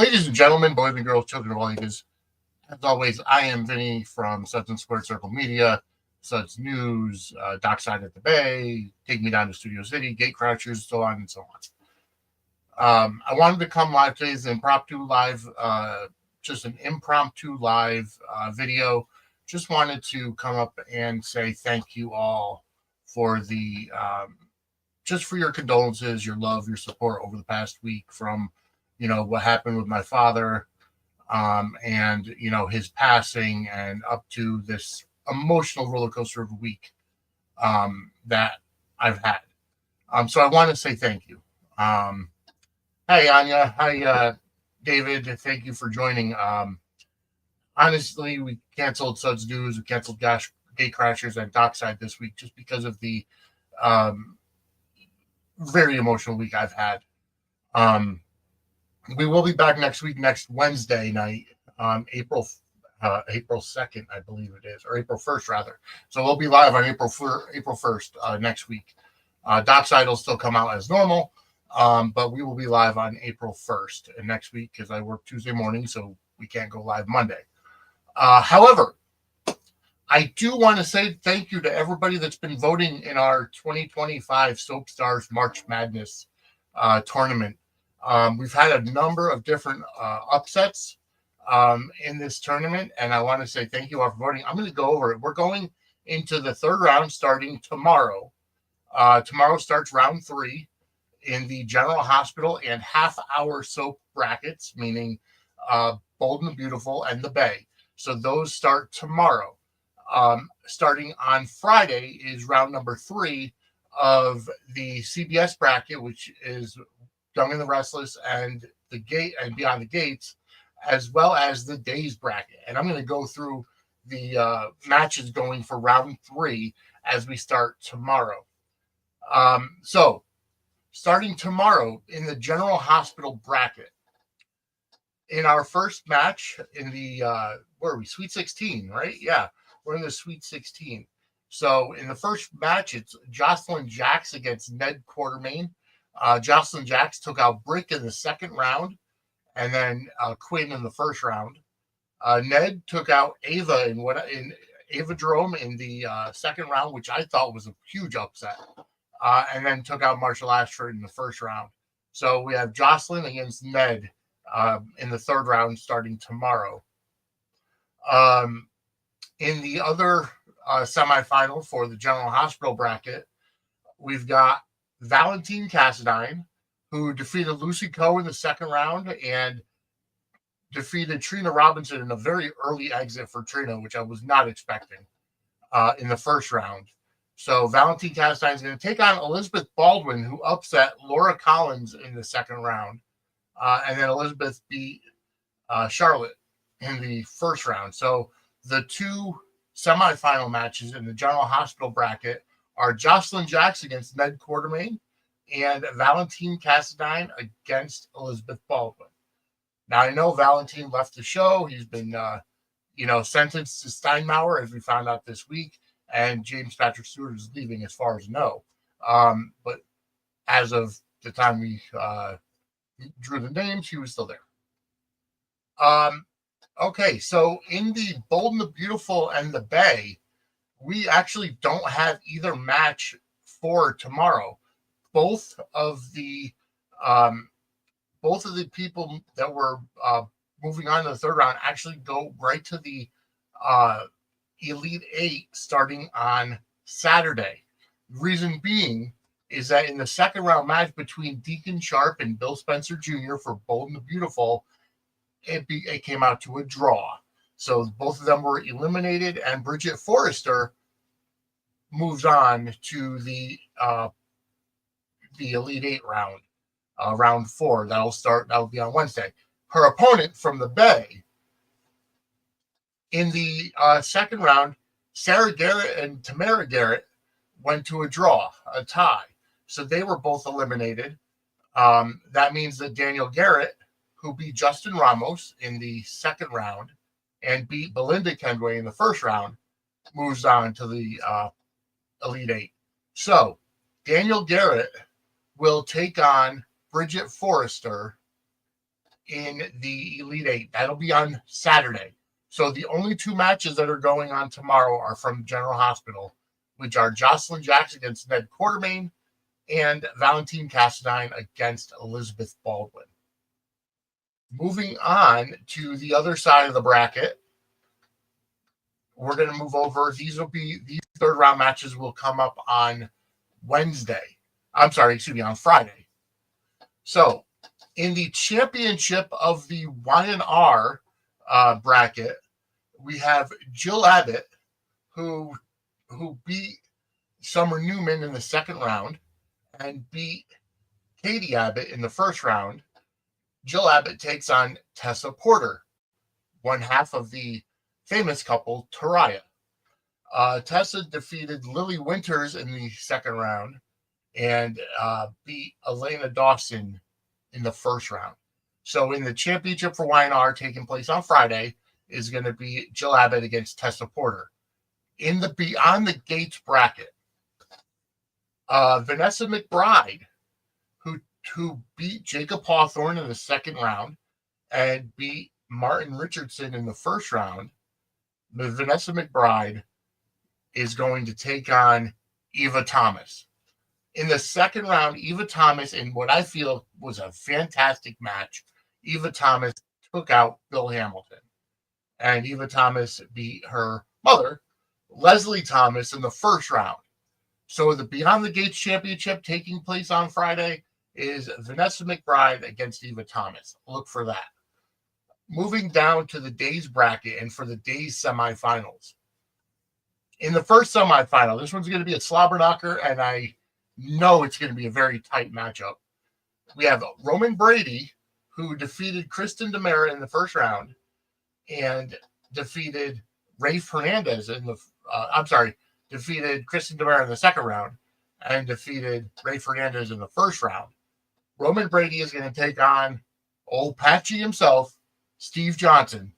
Ladies and gentlemen, boys and girls, children of all ages, as always, I am Vinny from Suds and Squared Circle Media, Suds News, Dockside at the Bay, Take Me Down to Studio City, Gate Crouchers, so on and so on. I wanted to come live today as an impromptu live, just an impromptu live video. Just wanted to come up and say thank you all for the, just for your condolences, your love, your support over the past week from, what happened with my father, and, his passing and up to this emotional roller coaster of a week that I've had. So I want to say thank you. Hey, Anya. Hi, David. Thank you for joining. Honestly, we canceled Suds News. We canceled Gate Crashers and Dockside this week just because of the very emotional week I've had. We will be back next week, next Wednesday night, April 2nd, I believe it is, or April 1st, rather. So we'll be live on April 1st next week. Dockside will still come out as normal, but we will be live on April 1st next week because I work Tuesday morning, so we can't go live Monday. However, I do want to say thank you to everybody that's been voting in our 2025 Soap Stars March Madness tournament. We've had a number of different upsets in this tournament, and I want to say thank you all for voting. I'm going to go over it. We're going into the third round starting tomorrow. Tomorrow starts round 3 in the General Hospital and half-hour soap brackets, meaning Bold and the Beautiful and the Bay. So those start tomorrow. Starting on Friday is round number 3 of the CBS bracket, which is Young and the Restless and the Gate and Beyond the Gates, as well as the Days bracket. And I'm going to go through the matches going for round 3 as we start tomorrow. So starting tomorrow in the General Hospital bracket, in our first match in the, where are we? Sweet 16, right? Yeah, we're in the Sweet 16. So in the first match, it's Jocelyn Jax against Ned Quartermain. Jocelyn Jax took out Brick in the second round, and then Quinn in the first round. Ned took out Ava in Ava Jerome in the second round, which I thought was a huge upset, and then took out Marshall Ashford in the first round. So we have Jocelyn against Ned in the third round starting tomorrow. In the other semifinal for the General Hospital bracket, we've got Valentine Cassadine, who defeated Lucy Coe in the second round and defeated Trina Robinson in a very early exit for Trina, which I was not expecting in the first round. So Valentine Cassadine is going to take on Elizabeth Baldwin, who upset Laura Collins in the second round. And then Elizabeth beat Charlotte in the first round. So the two semifinal matches in the General Hospital bracket are Jocelyn Jax against Ned Quartermain and Valentine Cassadine against Elizabeth Baldwin. Now, I know Valentine left the show. He's been, sentenced to Steinmauer, as we found out this week, and James Patrick Stewart is leaving as far as I know. But as of the time we drew the names, he was still there. Okay, so in the Bold and the Beautiful and the Bay, we actually don't have either match for tomorrow. Both of the people that were moving on to the third round actually go right to the Elite 8 starting on Saturday. Reason being is that in the second round match between Deacon Sharp and Bill Spencer Jr. for Bold and the Beautiful, it came out to a draw. So both of them were eliminated, and Bridget Forrester moves on to the Elite 8 round, round 4. That'll be on Wednesday. Her opponent from the Bay in the second round, Sarah Garrett and Tamara Garrett went to a draw, a tie. So they were both eliminated. That means that Daniel Garrett, who beat Justin Ramos in the second round and beat Belinda Kendway in the first round, moves on to the Elite 8. So Daniel Garrett will take on Bridget Forrester in the Elite Eight. That'll be on Saturday. So the only two matches that are going on tomorrow are from General Hospital, which are Jocelyn Jackson against Ned Quartermain and Valentine Cassadine against Elizabeth Baldwin. Moving on to the other side of the bracket, we're going to move over. These third round matches will come up on Wednesday. I'm sorry, excuse me, on Friday. So in the championship of the Y&R bracket, we have Jill Abbott, who beat Summer Newman in the second round and beat Katie Abbott in the first round. Jill Abbott takes on Tessa Porter, one half of the famous couple, Taraya. Tessa defeated Lily Winters in the second round and beat Elena Dawson in the first round. So in the championship for Y&R taking place on Friday is going to be Jill Abbott against Tessa Porter. In the Beyond the Gates bracket, Vanessa McBride, who beat Jacob Hawthorne in the second round and beat Martin Richardson in the first round, Vanessa McBride is going to take on Eva Thomas. In the second round, Eva Thomas, in what I feel was a fantastic match, Eva Thomas took out Bill Hamilton. And Eva Thomas beat her mother, Leslie Thomas, in the first round. So the Beyond the Gates Championship taking place on Friday is Vanessa McBride against Eva Thomas. Look for that. Moving down to the days bracket and for the days semifinals. In the first semifinal, this one's going to be a slobber knocker, and I know it's going to be a very tight matchup. We have Roman Brady, who defeated Kristen DeMera in the first round and defeated Rafe Hernandez defeated Kristen DeMera in the second round and defeated Rafe Hernandez in the first round. Roman Brady is going to take on old Patchy himself, Steve Johnson.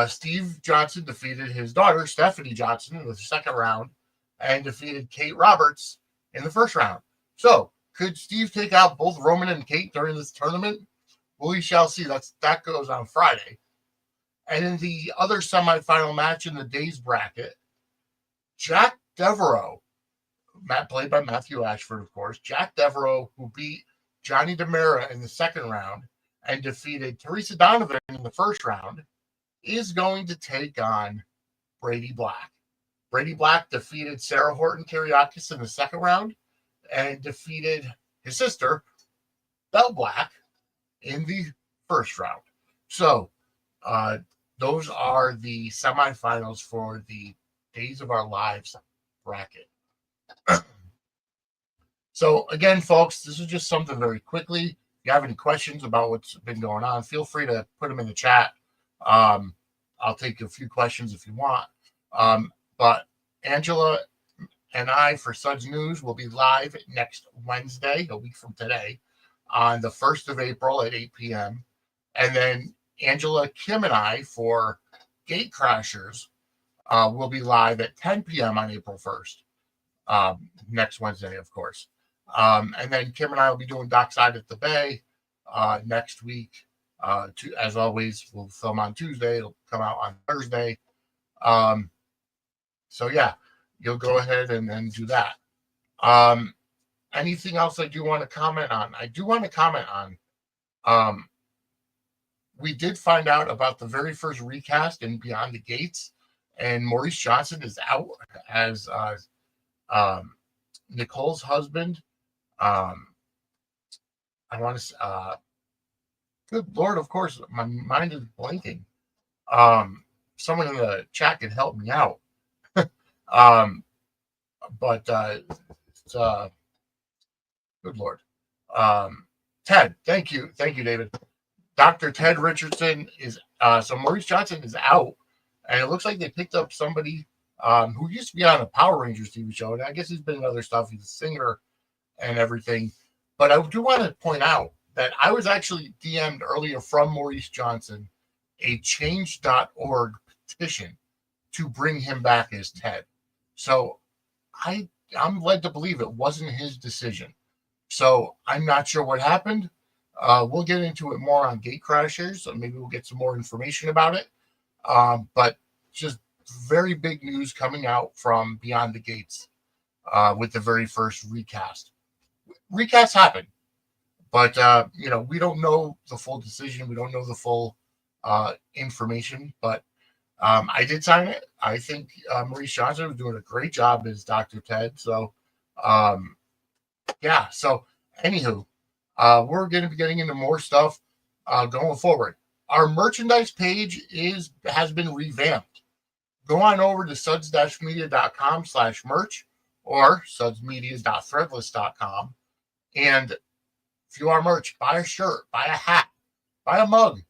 Steve Johnson defeated his daughter, Stephanie Johnson, in the second round and defeated Kate Roberts in the first round. So, could Steve take out both Roman and Kate during this tournament? We shall see. That goes on Friday. And in the other semifinal match in the days bracket, Jack Devereaux, played by Matthew Ashford, of course, Jack Devereaux, who beat Johnny DeMera in the second round and defeated Teresa Donovan in the first round, is going to take on Brady Black. Brady Black defeated Sarah Horton Kiriakis in the second round and defeated his sister, Belle Black, in the first round. So, those are the semifinals for the Days of Our Lives bracket. So, again, folks, this is just something very quickly. If you have any questions about what's been going on, feel free to put them in the chat. I'll take a few questions if you want. But Angela and I for Suds News will be live next Wednesday, a week from today, on the 1st of April at 8 p.m. And then Angela, Kim, and I for Gate Crashers will be live at 10 p.m. on April 1st, next Wednesday, of course. And then Kim and I will be doing Dockside at the Bay next week. As always, we'll film on Tuesday. It'll come out on Thursday. So, yeah, you'll go ahead and do that. Anything else I do want to comment on? I do want to comment on, we did find out about the very first recast in Beyond the Gates, and Maurice Johnson is out as Nicole's husband. I want to good Lord, of course, my mind is blanking. Someone in the chat can help me out. But it's good Lord. Ted, thank you, David. Dr. Ted Richardson is so Maurice Johnson is out, and it looks like they picked up somebody who used to be on a Power Rangers TV show, and I guess he's been in other stuff. He's a singer and everything. But I do want to point out that I was actually DM'd earlier from Maurice Johnson a change.org petition to bring him back as Ted. So I'm led to believe it wasn't his decision. So I'm not sure what happened. We'll get into it more on gate crashers. So maybe we'll get some more information about it. But just very big news coming out from Beyond the Gates with the very first recast. Recasts happen, but we don't know the full decision. We don't know the full information. But I did sign it. I think Maurice Johnson was doing a great job as Dr. Ted. So yeah. So anywho, we're going to be getting into more stuff going forward. Our merchandise page has been revamped. Go on over to suds-media.com/merch or sudsmedia.threadless.com. And if you want merch, buy a shirt, buy a hat, buy a mug.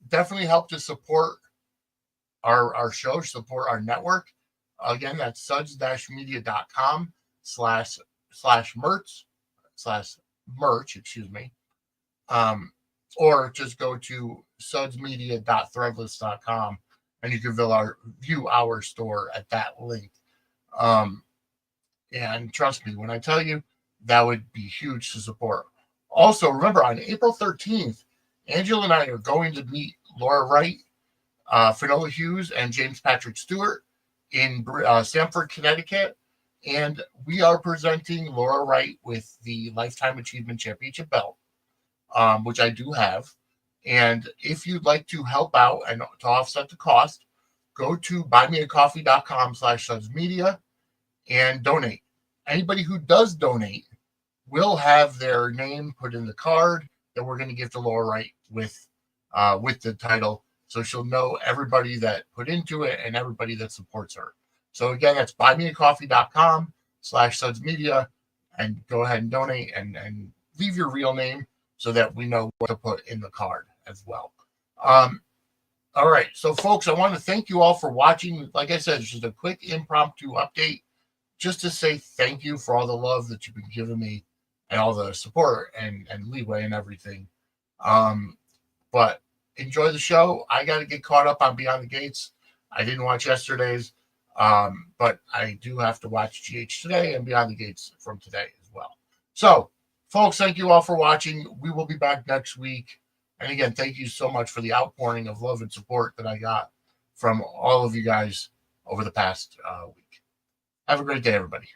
Definitely help to support our show, support our network. Again, that's suds-media.com/merch, excuse me. Or just go to sudsmedia.threadless.com and you can view our store at that link. And trust me when I tell you, that would be huge to support. Also, remember on April 13th, Angela and I are going to meet Laura Wright, Finola Hughes, and James Patrick Stewart in Stamford, Connecticut. And we are presenting Laura Wright with the Lifetime Achievement Championship belt, which I do have. And if you'd like to help out and to offset the cost, go to buymeacoffee.com/sudsmedia and donate. Anybody who does donate will have their name put in the card that we're going to give to Laura Wright with the title. So she'll know everybody that put into it and everybody that supports her. So again, that's buymeacoffee.com/sudsmedia and go ahead and donate and leave your real name so that we know what to put in the card as well. All right. So folks, I want to thank you all for watching. Like I said, it's just a quick impromptu update just to say thank you for all the love that you've been giving me and all the support and leeway and everything. But enjoy the show. I got to get caught up on Beyond the Gates. I didn't watch yesterday's, but I do have to watch GH today and Beyond the Gates from today as well. So, folks, thank you all for watching. We will be back next week. And again, thank you so much for the outpouring of love and support that I got from all of you guys over the past week. Have a great day, everybody.